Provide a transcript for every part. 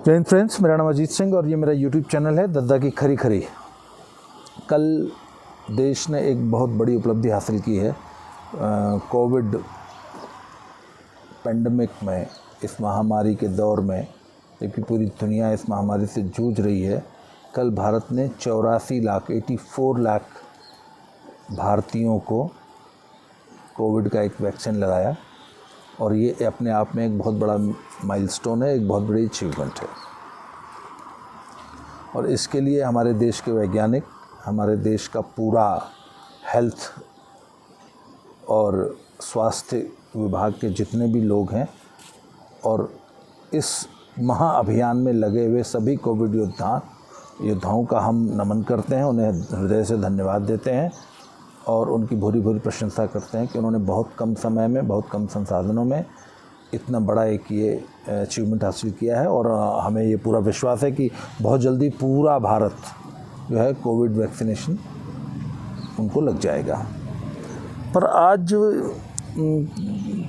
जय हिंद फ्रेंड्स, मेरा नाम अजीत सिंह और ये मेरा यूट्यूब चैनल है दद्दा की खरी खरी। कल देश ने एक बहुत बड़ी उपलब्धि हासिल की है। कोविड पेंडेमिक में, इस महामारी के दौर में, जबकि पूरी दुनिया इस महामारी से जूझ रही है, कल भारत ने 84 लाख भारतीयों को कोविड का एक वैक्सीन लगाया और ये अपने आप में एक बहुत बड़ा माइलस्टोन है, एक बहुत बड़ी अचीवमेंट है। और इसके लिए हमारे देश के वैज्ञानिक, हमारे देश का पूरा हेल्थ और स्वास्थ्य विभाग के जितने भी लोग हैं और इस महाअभियान में लगे हुए सभी कोविड योद्धाओं का हम नमन करते हैं, उन्हें हृदय से धन्यवाद देते हैं और उनकी भूरी भूरी प्रशंसा करते हैं कि उन्होंने बहुत कम समय में, बहुत कम संसाधनों में इतना बड़ा एक ये अचीवमेंट हासिल किया है। और हमें ये पूरा विश्वास है कि बहुत जल्दी पूरा भारत जो है कोविड वैक्सीनेशन उनको लग जाएगा। पर आज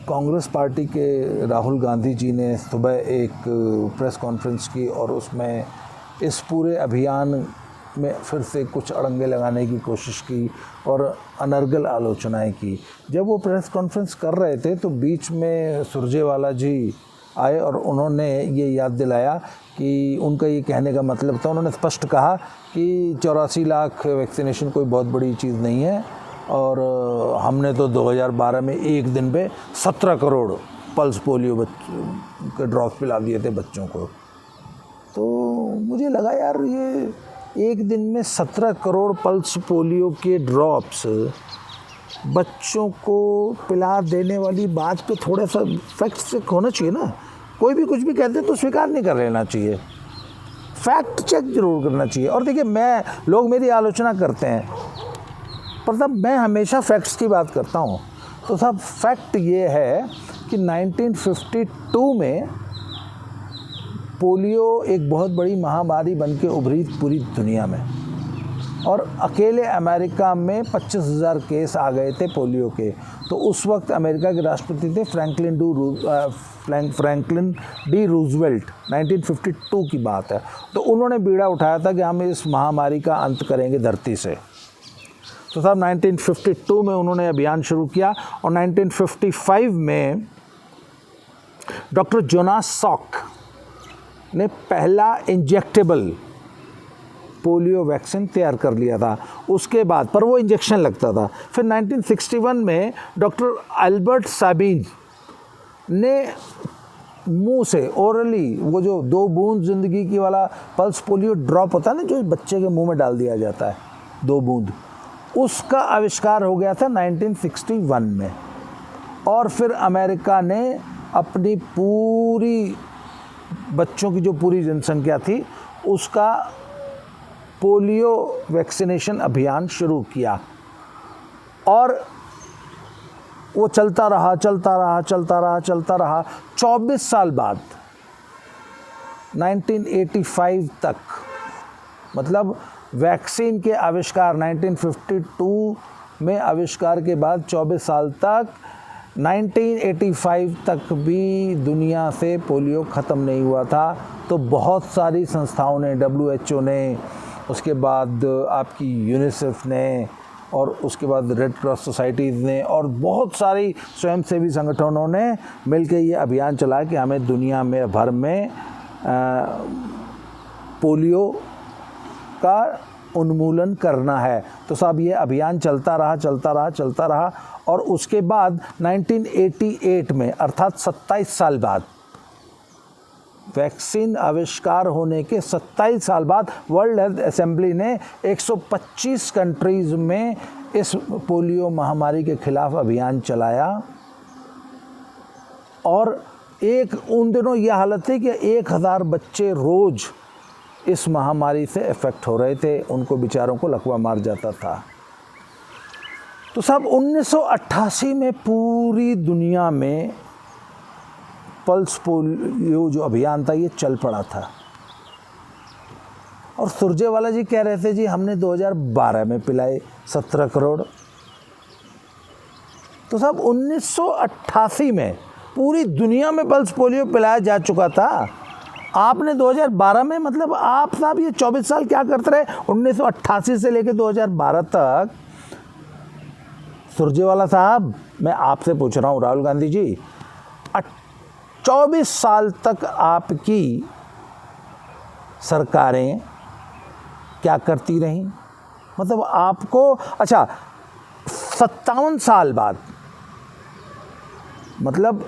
कांग्रेस पार्टी के राहुल गांधी जी ने सुबह एक प्रेस कॉन्फ्रेंस की और उसमें इस पूरे अभियान में फिर से कुछ अड़ंगे लगाने की कोशिश की और अनर्गल आलोचनाएं की। जब वो प्रेस कॉन्फ्रेंस कर रहे थे तो बीच में सुरजेवाला जी आए और उन्होंने ये याद दिलाया कि उनका ये कहने का मतलब था, उन्होंने स्पष्ट कहा कि 84 लाख वैक्सीनेशन कोई बहुत बड़ी चीज़ नहीं है और हमने तो 2012 में एक दिन पे 17 करोड़ पल्स पोलियो के ड्रॉप्स पिला दिए थे बच्चों को। तो मुझे लगा यार, ये एक दिन में 17 करोड़ पल्स पोलियो के ड्रॉप्स बच्चों को पिला देने वाली बात पे थोड़ा सा फैक्ट चेक होना चाहिए ना। कोई भी कुछ भी कहते तो स्वीकार नहीं कर लेना चाहिए, फैक्ट चेक जरूर करना चाहिए। और देखिए, लोग मेरी आलोचना करते हैं पर तब मैं हमेशा फैक्ट्स की बात करता हूँ। तो सब फैक्ट ये है कि 1952 में पोलियो एक बहुत बड़ी महामारी बन के उभरी पूरी दुनिया में और अकेले अमेरिका में 25,000 केस आ गए थे पोलियो के। तो उस वक्त अमेरिका के राष्ट्रपति थे फ्रैंकलिन डी रूजवेल्ट, 1952 की बात है। तो उन्होंने बीड़ा उठाया था कि हम इस महामारी का अंत करेंगे धरती से। तो साहब 1952 में उन्होंने अभियान शुरू किया और 1955 में डॉक्टर जोनास सॉक ने पहला इंजेक्टेबल पोलियो वैक्सीन तैयार कर लिया था। उसके बाद पर वो इंजेक्शन लगता था। फिर 1961 में डॉक्टर अल्बर्ट साबिन ने मुंह से ओरली, वो जो 2 बूंद ज़िंदगी की वाला पल्स पोलियो ड्रॉप होता है ना, जो बच्चे के मुंह में डाल दिया जाता है 2 बूंद, उसका आविष्कार हो गया था 1961 में। और फिर अमेरिका ने अपनी पूरी बच्चों की जो पूरी जनसंख्या थी उसका पोलियो वैक्सीनेशन अभियान शुरू किया और वो चलता रहा। 24 साल बाद 1985 तक, मतलब वैक्सीन के आविष्कार 1952 में आविष्कार के बाद 24 साल तक, 1985 तक भी दुनिया से पोलियो ख़त्म नहीं हुआ था। तो बहुत सारी संस्थाओं ने, WHO ने, उसके बाद आपकी यूनिसेफ ने और उसके बाद रेड क्रॉस सोसाइटीज़ ने और बहुत सारी स्वयंसेवी संगठनों ने मिलकर ये अभियान चलाया कि हमें दुनिया में भर में पोलियो का उन्मूलन करना है। तो साहब ये अभियान चलता रहा और उसके बाद 1988 में, अर्थात 27 साल बाद, वैक्सीन आविष्कार होने के 27 साल बाद वर्ल्ड हेल्थ असेंबली ने 125 कंट्रीज़ में इस पोलियो महामारी के खिलाफ अभियान चलाया। और उन दिनों ये हालत थी कि 1000 बच्चे रोज़ इस महामारी से इफ़ेक्ट हो रहे थे, उनको बेचारों को लकवा मार जाता था। तो साहब 1988 में पूरी दुनिया में पल्स पोलियो जो अभियान था ये चल पड़ा था और सुरजेवाला जी कह रहे थे जी हमने 2012 में पिलाए 17 करोड़। तो साहब 1988 में पूरी दुनिया में पल्स पोलियो पिलाया जा चुका था आपने 2012 में, मतलब आप साहब ये 24 साल क्या करते रहे? 1988 से लेकर 2012 तक। सुरजेवाला साहब, मैं आपसे पूछ रहा हूँ राहुल गांधी जी, 24 साल तक आपकी सरकारें क्या करती रहीं? मतलब आपको, अच्छा 57 साल बाद, मतलब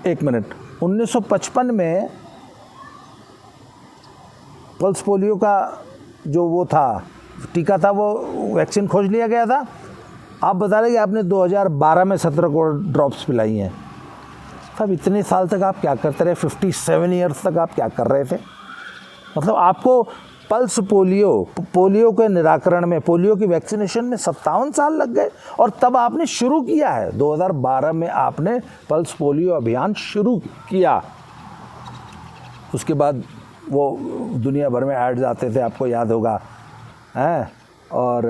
एक मिनट, 1955 में पल्स पोलियो का जो वो था, टीका था, वो वैक्सीन खोज लिया गया था। आप बता रहे कि आपने 2012 में 17 करोड़ ड्रॉप्स पिलाई हैं। तब इतने साल तक आप क्या करते रहे? 57 ईयर्स तक आप क्या कर रहे थे? मतलब आपको पल्स पोलियो के निराकरण में, पोलियो की वैक्सीनेशन में 57 साल लग गए, और तब आपने शुरू किया है 2012 में आपने पल्स पोलियो अभियान शुरू किया। उसके बाद वो दुनिया भर में एड्स आते थे, आपको याद होगा, हैं? और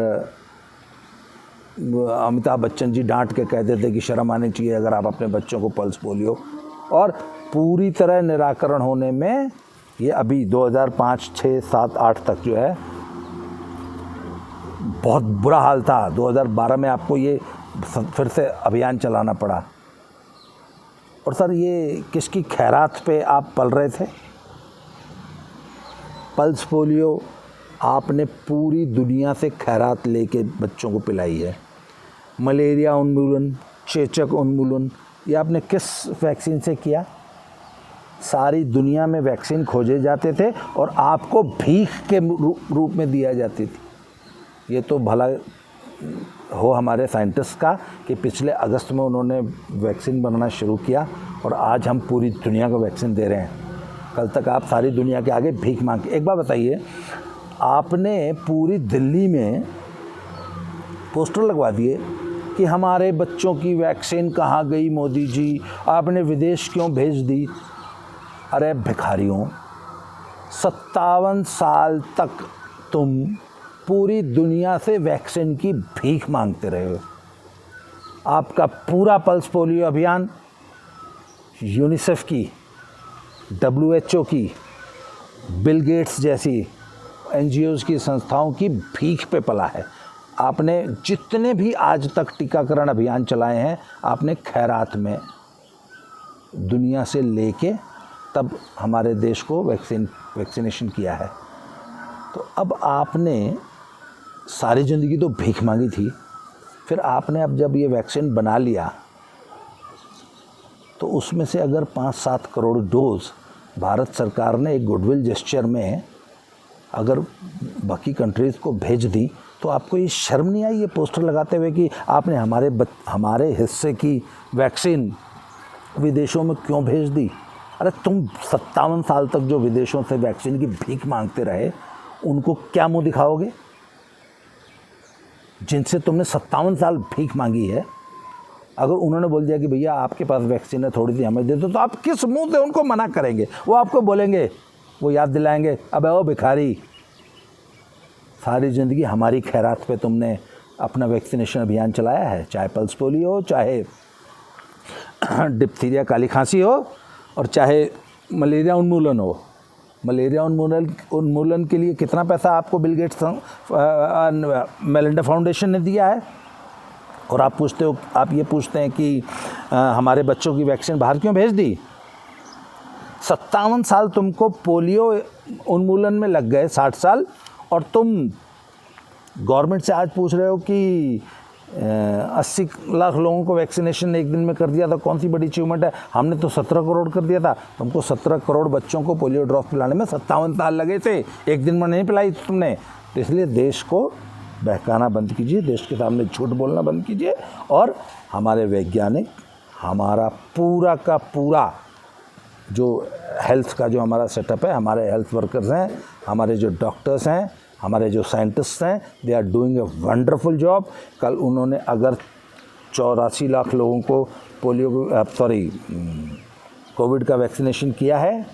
अमिताभ बच्चन जी डांट के कहते थे कि शर्म आनी चाहिए अगर आप अपने बच्चों को पल्स पोलियो, और पूरी तरह निराकरण होने में ये अभी 2005, 6, 7, 8 तक जो है बहुत बुरा हाल था। 2012 में आपको ये फिर से अभियान चलाना पड़ा। और सर, ये किसकी खैरात पे आप पल रहे थे? पल्स पोलियो आपने पूरी दुनिया से खैरात लेके बच्चों को पिलाई है। मलेरिया उन्मूलन, चेचक उन्मूलन, ये आपने किस वैक्सीन से किया? सारी दुनिया में वैक्सीन खोजे जाते थे और आपको भीख के रूप में दिया जाती थी। ये तो भला हो हमारे साइंटिस्ट का कि पिछले अगस्त में उन्होंने वैक्सीन बनाना शुरू किया और आज हम पूरी दुनिया को वैक्सीन दे रहे हैं। कल तक आप सारी दुनिया के आगे भीख मांग के। एक बात बताइए, आपने पूरी दिल्ली में पोस्टर लगवा दिए कि हमारे बच्चों की वैक्सीन कहाँ गई मोदी जी, आपने विदेश क्यों भेज दी? अरे भिखारियों, 57 साल तक तुम पूरी दुनिया से वैक्सीन की भीख मांगते रहे हो। आपका पूरा पल्स पोलियो अभियान यूनिसेफ की, WHO की, बिल गेट्स जैसी NGOs की संस्थाओं की भीख पे पला है। आपने जितने भी आज तक टीकाकरण अभियान चलाए हैं, आपने खैरात में दुनिया से लेके तब हमारे देश को वैक्सीनेशन किया है। तो अब आपने सारी ज़िंदगी तो भीख मांगी थी, फिर आपने अब जब ये वैक्सीन बना लिया तो उसमें से अगर 5-7 करोड़ डोज भारत सरकार ने एक गुडविल जेस्चर में अगर बाकी कंट्रीज़ को भेज दी, तो आपको ये शर्म नहीं आई ये पोस्टर लगाते हुए कि आपने हमारे हिस्से की वैक्सीन विदेशों में क्यों भेज दी? अरे तुम 57 साल तक जो विदेशों से वैक्सीन की भीख मांगते रहे, उनको क्या मुंह दिखाओगे? जिनसे तुमने 57 साल भीख मांगी है, अगर उन्होंने बोल दिया कि भैया आपके पास वैक्सीन है, थोड़ी सी हमें दे दो, तो आप किस मुंह से उनको मना करेंगे? वो आपको बोलेंगे, वो याद दिलाएंगे, अबे ओ भिखारी, सारी ज़िंदगी हमारी खैरात पे तुमने अपना वैक्सीनेशन अभियान चलाया है, चाहे पल्स पोलियो हो, चाहे डिप्थीरिया काली खांसी हो, और चाहे मलेरिया उन्मूलन हो। मलेरिया उन्मूलन के लिए कितना पैसा आपको बिल गेट्स मेलिंडा फाउंडेशन ने दिया है? और आप ये पूछते हैं कि हमारे बच्चों की वैक्सीन बाहर क्यों भेज दी? 57 साल तुमको पोलियो उन्मूलन में लग गए, 60 साल, और तुम गवर्नमेंट से आज पूछ रहे हो कि 80 लाख लोगों को वैक्सीनेशन एक दिन में कर दिया था, कौन सी बड़ी अचीवमेंट है? हमने तो 17 करोड़ कर दिया था। तुमको 17 करोड़ बच्चों को पोलियो ड्रॉप पिलाने में 57 साल लगे थे, एक दिन में नहीं पिलाई तुमने। तो इसलिए देश को बहकाना बंद कीजिए, देश के सामने झूठ बोलना बंद कीजिए, और हमारे वैज्ञानिक, हमारा पूरा का पूरा जो हेल्थ का जो हमारा सेटअप है, हमारे हेल्थ वर्कर्स हैं, हमारे जो डॉक्टर्स हैं, हमारे जो साइंटिस्ट हैं, they are doing a wonderful job. कल उन्होंने अगर 84 लाख लोगों को कोविड का वैक्सीनेशन किया है,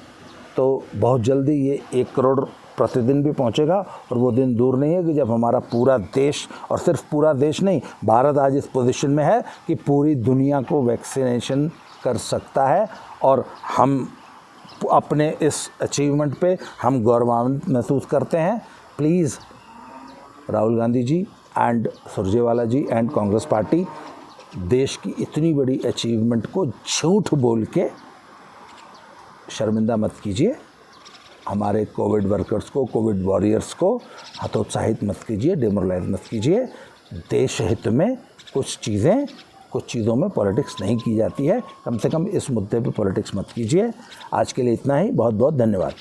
तो बहुत जल्दी ये 1 करोड़ प्रतिदिन भी पहुंचेगा। और वो दिन दूर नहीं है कि जब हमारा पूरा देश, और सिर्फ पूरा देश नहीं, भारत आज इस पोजीशन में है कि पूरी दुनिया को वैक्सीनेशन कर सकता है। और हम अपने इस अचीवमेंट पे हम गौरवान्वित महसूस करते हैं। Please Rahul Gandhi ji and Surjewala ji and Congress party, देश की इतनी बड़ी अचीवमेंट को झूठ बोल के शर्मिंदा मत कीजिए। हमारे कोविड वर्कर्स को, कोविड वॉरियर्स को हतोत्साहित मत कीजिए, डिमोरलाइज मत कीजिए। देश हित में कुछ चीज़ों में पॉलिटिक्स नहीं की जाती है। कम से कम इस मुद्दे पे पॉलिटिक्स मत कीजिए। आज के लिए इतना ही। बहुत बहुत धन्यवाद।